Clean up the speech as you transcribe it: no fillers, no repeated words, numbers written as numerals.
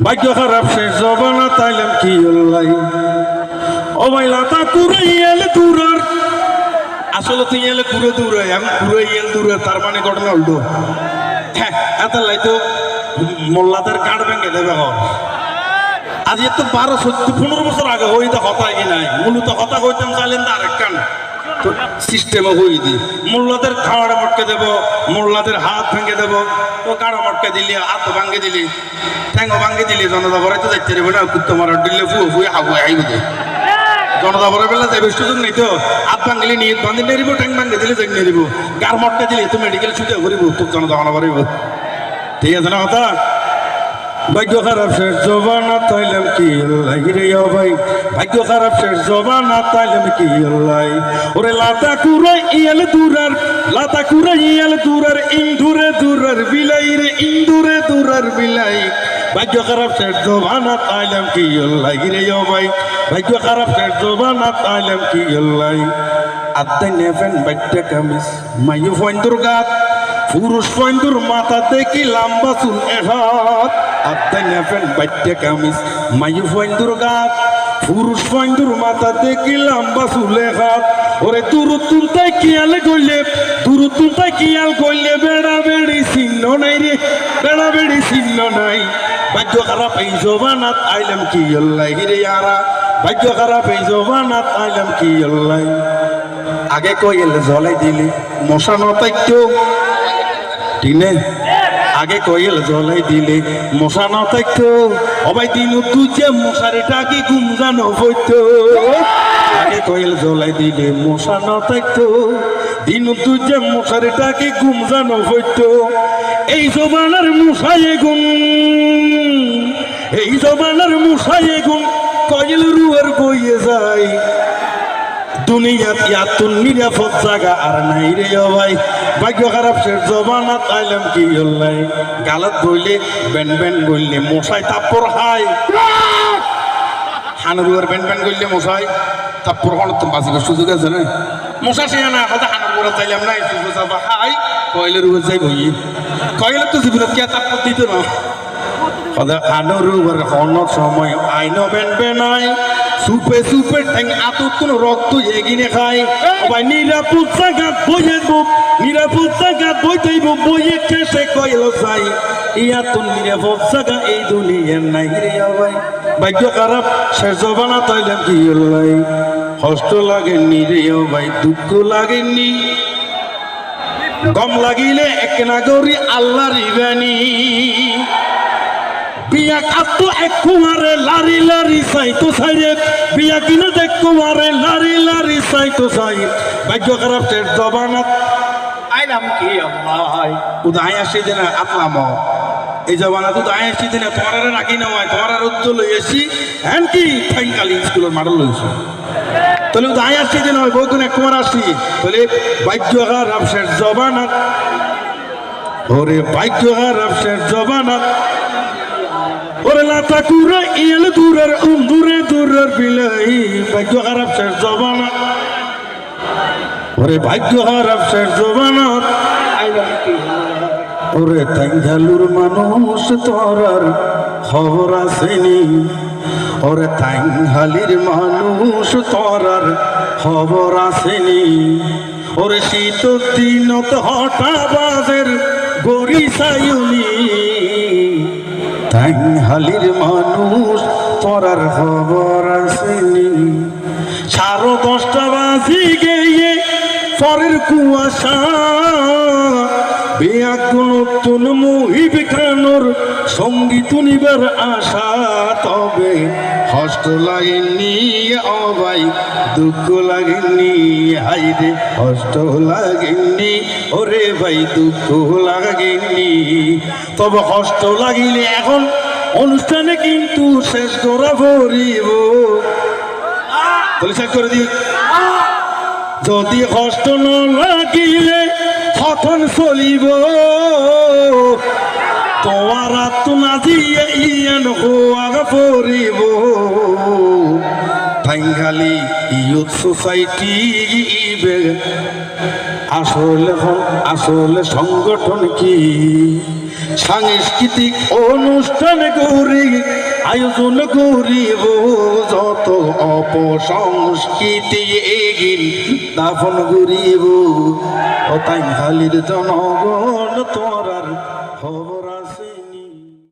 ভাগ্য খারাপ শেষ জবানা তাইলাম কি আল্লাহ ও ভাই লাতা কুরে ইয়েল দূরের আসলে তুই এলে কুরে দূরে আমি কুরে ইয়েল দূরে তার মানে ঘটনা উল্টো হ্যাঁ এত লাইতো মোল্লাদের কাঠ ভেঙে দেবে আজ এত 12-14-15 বছর আগে হইতে হতায় কি নাই মূলত হতা হইতাম চাইলেন তো আরেক কান সিস্টেমে হই দি মোল্লাদের খাওয়াটা মটকে দেবো মোল্লাদের হাত ভেঙে দেবো তো কাড়া মটকে দিলি হাত ভাঙে দিলি ঠ্যাঙ্গো ভাঙে দিলি জনতা ভরাই তো যাইতে রেবে না কুত্তো মারা দিলে ফুয়ে হাগুয়ে আইব দে জনতা ভরা বেলা যাবে সুযোগ নেই তো হাত ভাঙিলে নিয়ে বান্ধি নেরিব ঠ্যাং ভাঙে দিলে যাই নেরিব গার মটকে দিলে তো মেডিকেল ছুটে করিব তোর জনতা ভাড়া ভরাইব ঠিক আছে না কথা ভাগ্য খারাপ শেষ জবানা তাইলাম কি আল্লাহ রে ভাই ভাগ্য খারাপ শেষ জবানা তাইলাম কি আল্লাহ ওরে লাতা কুরে ইয়েল দূরের ইন্দুরে দূরের বিলাই রে ইন্দুরে দূরের বিলাই ভাগ্য খারাপ শেষ জবানা তাইলাম কি আল্লাহ রে ভাই ভাগ্য খারাপ শেষ জবানা তাইলাম কি আল্লাহ আত্মাই নেফেন বাইটা কামিজ মাইয়ু ফয়েন্দুর গাত পুরুষ ফয়েন্দুর মাথা দেখি লম্বা চুল এহাত আত্মাই নেফেন বাইটা কামিজ মাইয়ু ফয়েন্দুর গাত পুরুষ ফয়েন্দুর মাথা দেখি লম্বা চুল এহাত ওরে দূরত্বটাই কিয়াল কইলে বেড়া বেড়ি চিহ্ন নাই রে বেড়া বেড়ি চিহ্ন নাই ভাগ্য খারাপ এই জবানাত আইলাম কি আল্লাহ রে ইয়ারা ভাগ্য খারাপ এই জবানাত আইলাম কি আল্লাহ আগে কইল জ্বলাই দিলি মশা নতাইতো টিনে আগে কইল জ্বলাই দিলে মশা নতাইতো অবাই দিন তুই যে মশারিটা কি গুমজানো হইতো আগে কইল জ্বলাই দিলে মশা নতাইতো দিন তুই যে মশারিটা কি গুমজানো হইতো এই জমানার মশায়ে গুণ এই জমানার মশায়ে গুণ কইল রুয়ার বইয়ে যায় দুনিয়াত ইয়াতুন নিরাপদ জায়গা আর নাই রে ভাই ভাগ্য খারাপ শেষ জবানাত আইলাম কি আল্লাহ গালত বইলে বেন বেন বললে মশাই তাপ্পর হাই হানুরুয়ার বেন বেন করলে মশাই তাপ্পর হন তো বাঁচিবার সুযোগ আছে না মশা সে না কথা হানুরুয়ার চাইলাম না হাই কইলে রুয়ার যাই বই কইলে তো জীবনত কে তাপ্পর দিত না কথা হানুরুয়ার হন সময় আইন বেন বেনাই সুপে সুপে ঠ্যাং আতুন রক্ত এগিনে খায় ভাই নিরাপদ জায়গাত বইতেইব বইয়ে কেসে কইল যাই ইয়াতুন নিরাপদ জায়গা এই দুনিয়ার নাই রে ভাই ভাগ্য খারাপ শেষ জবানা তাইলাম কি আল্লাহ কষ্ট লাগেনি রে ভাই দুঃখ লাগেনি গম লাগিলে এক নাগরি আল্লাহ রিবানি বিয়া কাতো এক কুমারে লারি লারি সাইতো সাইরে বিয়া কিনে দেখ কুমারে লারি লারি সাইতো সাই ভাগ্য খারাপ শেষ জবানাত আইলাম কি আল্লাহ উদয় আসি দিন আপলাম এই জবানা তো দায় আসি দিন তোমার রাখি নয় তোমার উজ্জ্বল লইছি হ্যান কি ফাইনালি স্কুলের মাডল লইছো তাহলে উদয় আসি দিন হয় বহুদিন এক কুমার আসি তাহলে ভাগ্য খারাপ শেষ জবানাত ওরে ভাগ্য খারাপ শেষ জবানাত ওরে লাতা কুরে ইয়েল দূরের দূরের বিলাই ভাগ্য খারাপ শেষ জবানাত ওরে ভাগ্য খারাপ শেষ জবানাত ওরে তাইঙ্গালুর মানুষ তোরার খবর আসেনি ওরে তাইঙ্গালির মানুষ তোরার খবর আসেনি ওরে শীত দিনত হঠা বাজের গড়ি সাইনি তাইঙ্গালির মানুষ তোরার খবর আসেনি 10:30 বাজি গিয়ে পরের কুয়াশা বেয়াকুল নতুন মুহিব খানোর সঙ্গীত নিবার আশা তবে কষ্ট লাগেনি ও ভাই দুঃখ লাগেনি হাইরে কষ্ট লাগেনি ওরে ভাই দুঃখ লাগেনি তবে কষ্ট লাগিলে এখন অনুষ্ঠানে কিন্তু শেষ করা পড়িব তাহলে শেষ করে দিই যদি কষ্ট ন লাগিলে হঠন চলিব তোমার আত্মনা দিয়ে ইয়ান হওয়া পড়িব বাঙালি ইউথ সোসাইটি আসলে সংগঠন কি সাংস্কৃতিক অনুষ্ঠান করি আয়োজন করিব যত অপসংস্কৃতি এগিন দাফন করিব ও তাই হালির জনগণ তোরার হব